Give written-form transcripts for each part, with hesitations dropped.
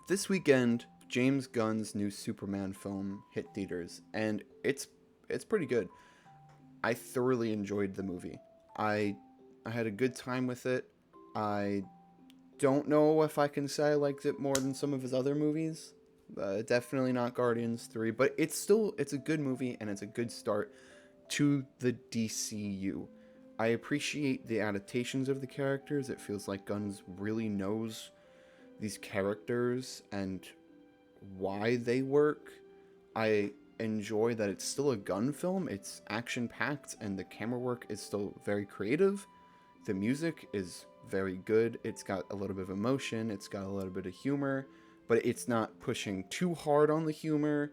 This weekend, James Gunn's new Superman film hit theaters, and it's pretty good. I thoroughly enjoyed the movie. I I had a good time with it. I don't know if I can say I liked it more than some of his other movies. Definitely not Guardians 3, but it's a good movie and it's a good start to the DCU. I appreciate the adaptations of the characters. It feels like Guns really knows these characters and why they work. I enjoy that it's still a gun film. It's action packed and the camera work is still very creative. The music is very good. It's got a little bit of emotion, it's got a little bit of humor, but it's not pushing too hard on the humor.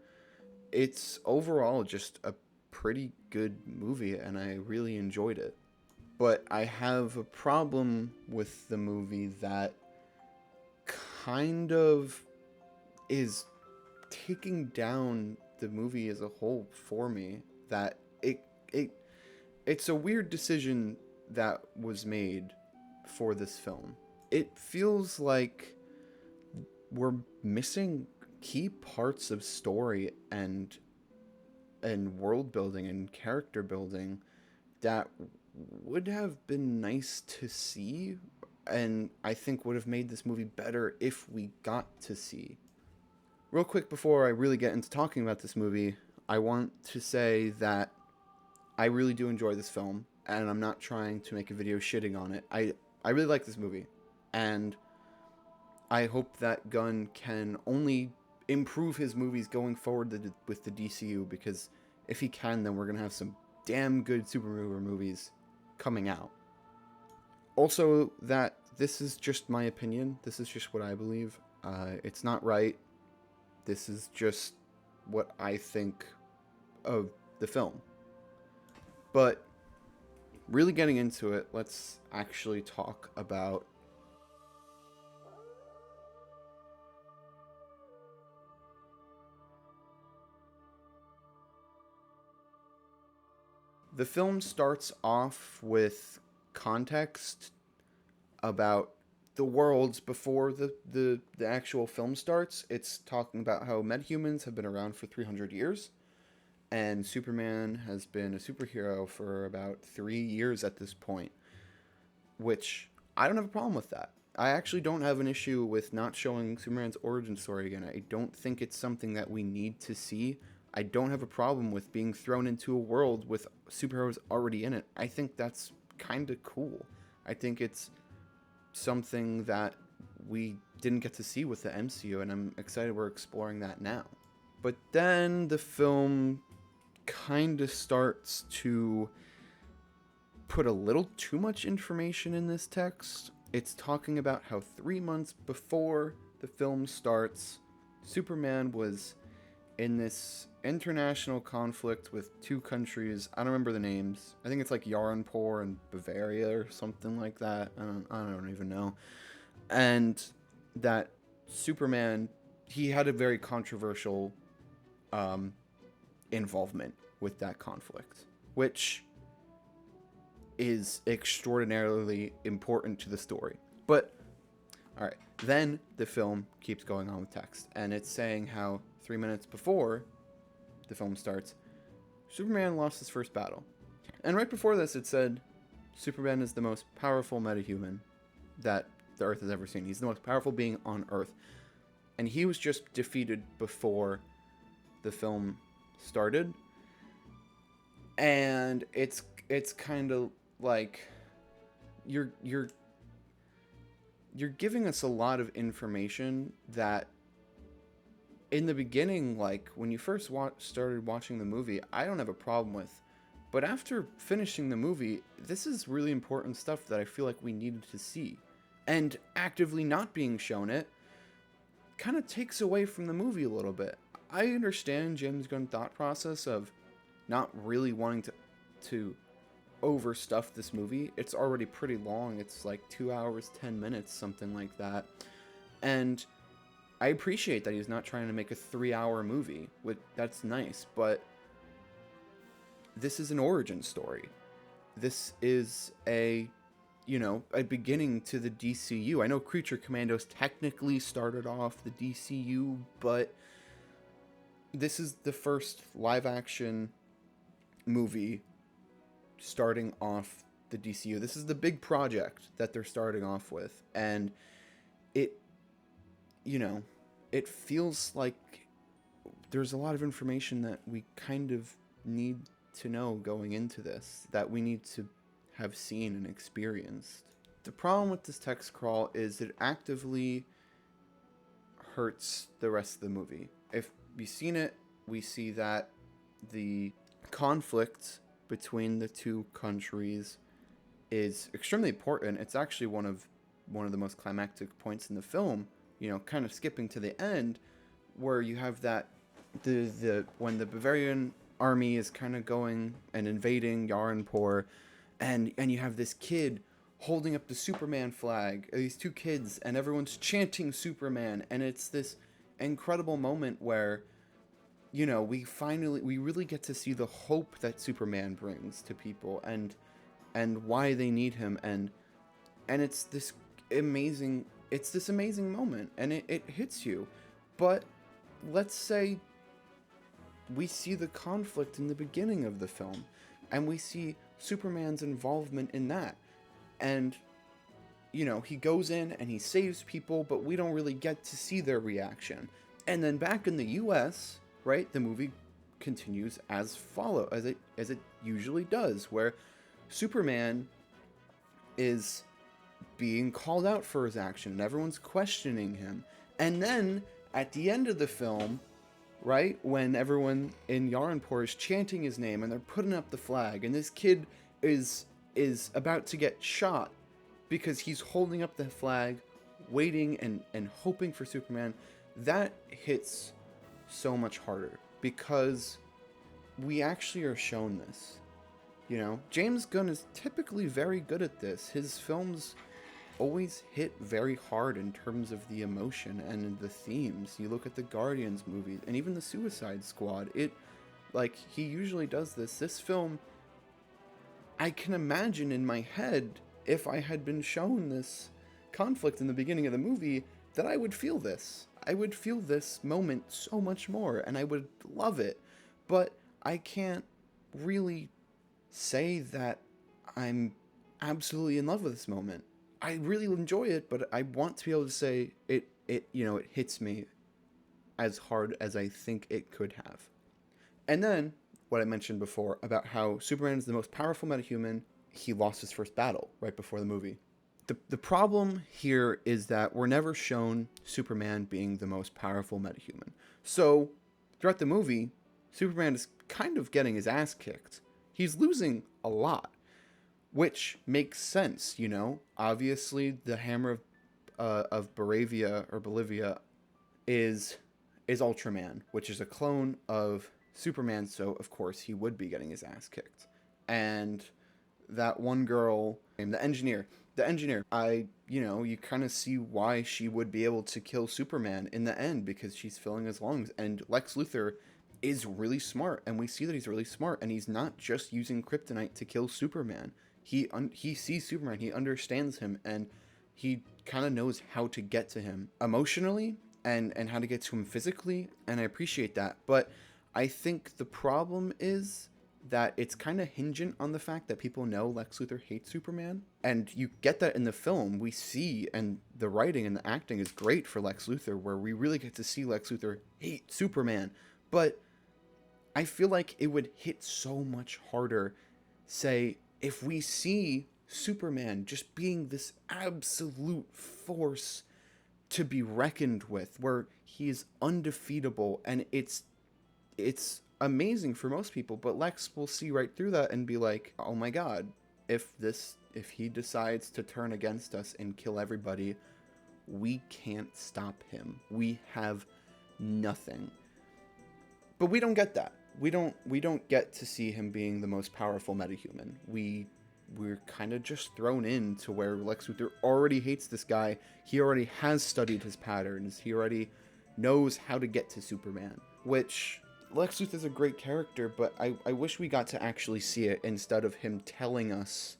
It's overall just a pretty good movie and I really enjoyed it. But I have a problem with the movie that kind of is taking down the movie as a whole for me. That it it's a weird decision that was made for this film. It feels like we're missing key parts of story and world building and character building that would have been nice to see, and I think would have made this movie better if we got to see. Real quick before I really get into talking about this movie, I want to say that I really do enjoy this film, and I'm not trying to make a video shitting on it. I really like this movie, and I hope that Gunn can only improve his movies going forward with the DCU, because if he can, then we're going to have some damn good superhero movies coming out. Also, that this is just my opinion. This is just what I believe. It's not right. This is just what I think of the film. But really getting into it, let's actually talk about the film starts off with context about the worlds before the actual film starts. It's talking about how metahumans have been around for 300 years, and Superman has been a superhero for about 3 years at this point, which I don't have a problem with that. I actually don't have an issue with not showing Superman's origin story again. I don't think it's something that we need to see. I don't have a problem with being thrown into a world with superheroes already in it. I think that's kind of cool. I think it's something that we didn't get to see with the MCU, and I'm excited we're exploring that now. But then the film kind of starts to put a little too much information in this text. It's talking about how 3 months before the film starts, Superman was in this international conflict with two countries. I don't remember the names. I think it's like Yaranpur and Bavaria or something like that. I don't even know. And that Superman, he had a very controversial um, involvement with that conflict, which is extraordinarily important to the story. But all right, then the film keeps going on with text, and it's saying how 3 minutes before the film starts, Superman lost his first battle. And right before this, it said Superman is the most powerful metahuman that the Earth has ever seen. He's the most powerful being on Earth. And he was just defeated before the film started. And it's kind of like you're giving us a lot of information that in the beginning, like when you first started watching the movie, I don't have a problem with. But after finishing the movie, this is really important stuff that I feel like we needed to see. And actively not being shown it kind of takes away from the movie a little bit. I understand James Gunn's thought process of not really wanting to overstuff this movie. It's already pretty long. It's like 2 hours, 10 minutes, something like that. And I appreciate that he's not trying to make a 3-hour movie. That's nice, but this is an origin story. This is a a beginning to the DCU. I know Creature Commandos technically started off the DCU, but this is the first live action movie starting off the DCU. This is the big project that they're starting off with. And it, it feels like there's a lot of information that we kind of need to know going into this, that we need to have seen and experienced. The problem with this text crawl is it actively hurts the rest of the movie. If we've seen it, we see that the conflict between the two countries is extremely important. It's actually one of the most climactic points in the film, kind of skipping to the end, where you have that the when the Bavarian army is kind of going and invading Yarenpor, and you have this kid holding up the Superman flag, these two kids, and everyone's chanting Superman, and it's this incredible moment where we really get to see the hope that Superman brings to people, and why they need him, and it's this amazing moment, and it hits you. But let's say we see the conflict in the beginning of the film, and we see Superman's involvement in that, and he goes in and he saves people, but we don't really get to see their reaction. And then back in the US, right, the movie continues as it usually does, where Superman is being called out for his action and everyone's questioning him. And then at the end of the film, right, when everyone in Yarenpor is chanting his name and they're putting up the flag, and this kid is about to get shot because he's holding up the flag, waiting and hoping for Superman, that hits so much harder, because we actually are shown this. James Gunn is typically very good at this. His films always hit very hard in terms of the emotion and the themes. You look at the Guardians movies and even the Suicide Squad. He usually does this. This film, I can imagine in my head, if I had been shown this conflict in the beginning of the movie, that I would feel this. I would feel this moment so much more, and I would love it. But I can't really say that I'm absolutely in love with this moment. I really enjoy it, but I want to be able to say it hits me as hard as I think it could have. And then, what I mentioned before about how Superman is the most powerful metahuman, he lost his first battle right before the movie. The problem here is that we're never shown Superman being the most powerful metahuman. So, throughout the movie, Superman is kind of getting his ass kicked. He's losing a lot, which makes sense, Obviously, the hammer of Bolivia is Ultraman, which is a clone of Superman, so of course he would be getting his ass kicked. And that one girl, the engineer, you kind of see why she would be able to kill Superman in the end, because she's filling his lungs. And Lex Luthor is really smart, and we see that he's really smart, and he's not just using kryptonite to kill Superman. He sees Superman, he understands him, and he kind of knows how to get to him emotionally and how to get to him physically, and I appreciate that. But I think the problem is that it's kind of hingent on the fact that people know Lex Luthor hates Superman, and you get that in the film. We see, and the writing and the acting is great for Lex Luthor, where we really get to see Lex Luthor hate Superman. But I feel like it would hit so much harder, say, if we see Superman just being this absolute force to be reckoned with, where he is undefeatable, and it's amazing for most people, but Lex will see right through that and be like, oh my god, if he decides to turn against us and kill everybody, we can't stop him. We have nothing. But we don't get that. We don't get to see him being the most powerful metahuman. We're kind of just thrown in to where Lex Luthor already hates this guy. He already has studied his patterns. He already knows how to get to Superman, which Lex Luthor is a great character, but I wish we got to actually see it instead of him telling us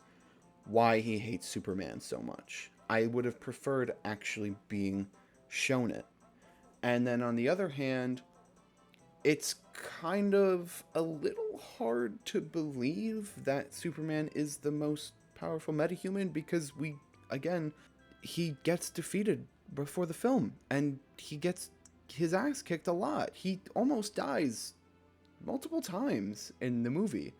why he hates Superman so much. I would have preferred actually being shown it. And then on the other hand, it's kind of a little hard to believe that Superman is the most powerful metahuman because again, he gets defeated before the film and he gets his ass kicked a lot. He almost dies multiple times in the movie,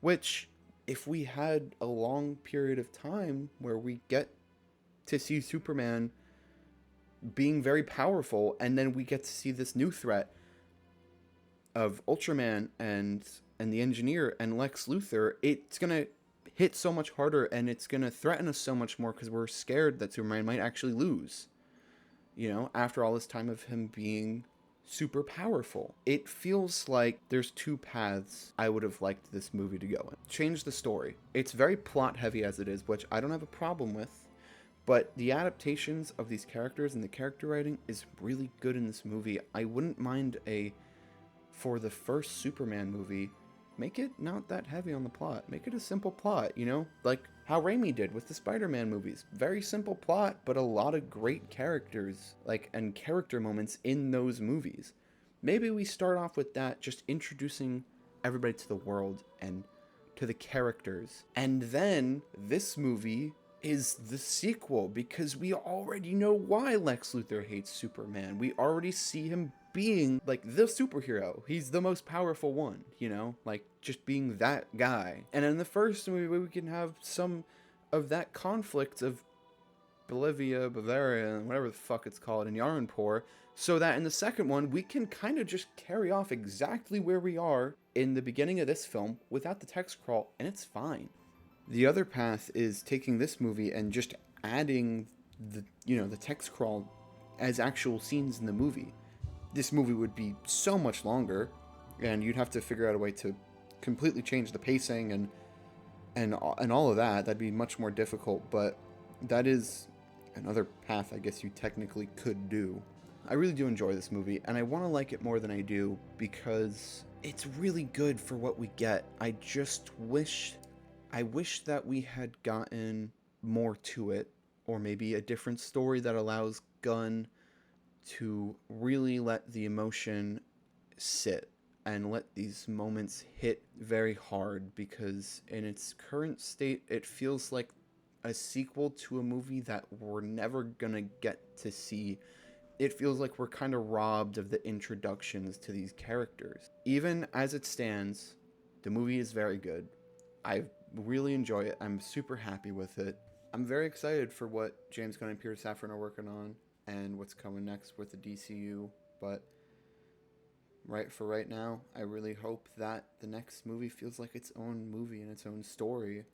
which, if we had a long period of time where we get to see Superman being very powerful and then we get to see this new threat of Ultraman and the Engineer and Lex Luthor, it's gonna hit so much harder and it's gonna threaten us so much more because we're scared that Superman might actually lose. You know, after all this time of him being super powerful. It feels like there's two paths I would have liked this movie to go in. Change the story. It's very plot heavy as it is, which I don't have a problem with, but the adaptations of these characters and the character writing is really good in this movie. I wouldn't mind for the first Superman movie, make it not that heavy on the plot. Make it a simple plot, you know? Like how Raimi did with the Spider-Man movies. Very simple plot, but a lot of great characters, and character moments in those movies. Maybe we start off with that, just introducing everybody to the world and to the characters. And then this movie is the sequel because we already know why Lex Luthor hates Superman. We already see him being the superhero. He's the most powerful one, you know, just being that guy. And in the first movie, we can have some of that conflict of Bolivia, Bavaria, and whatever the fuck it's called in Yarnpor, so that in the second one, we can kind of just carry off exactly where we are in the beginning of this film without the text crawl, and it's fine. The other path is taking this movie and just adding the text crawl as actual scenes in the movie. This movie would be so much longer, and you'd have to figure out a way to completely change the pacing and all of that. That'd be much more difficult, but that is another path I guess you technically could do. I really do enjoy this movie, and I want to like it more than I do because it's really good for what we get. I wish that we had gotten more to it, or maybe a different story that allows Gunn to really let the emotion sit and let these moments hit very hard, because in its current state it feels like a sequel to a movie that we're never gonna get to see. It feels like we're kind of robbed of the introductions to these characters. Even as it stands, the movie is very good. I really enjoy it. I'm super happy with it. I'm very excited for what James Gunn and Peter Safran are working on and what's coming next with the DCU, but right now, I really hope that the next movie feels like its own movie and its own story,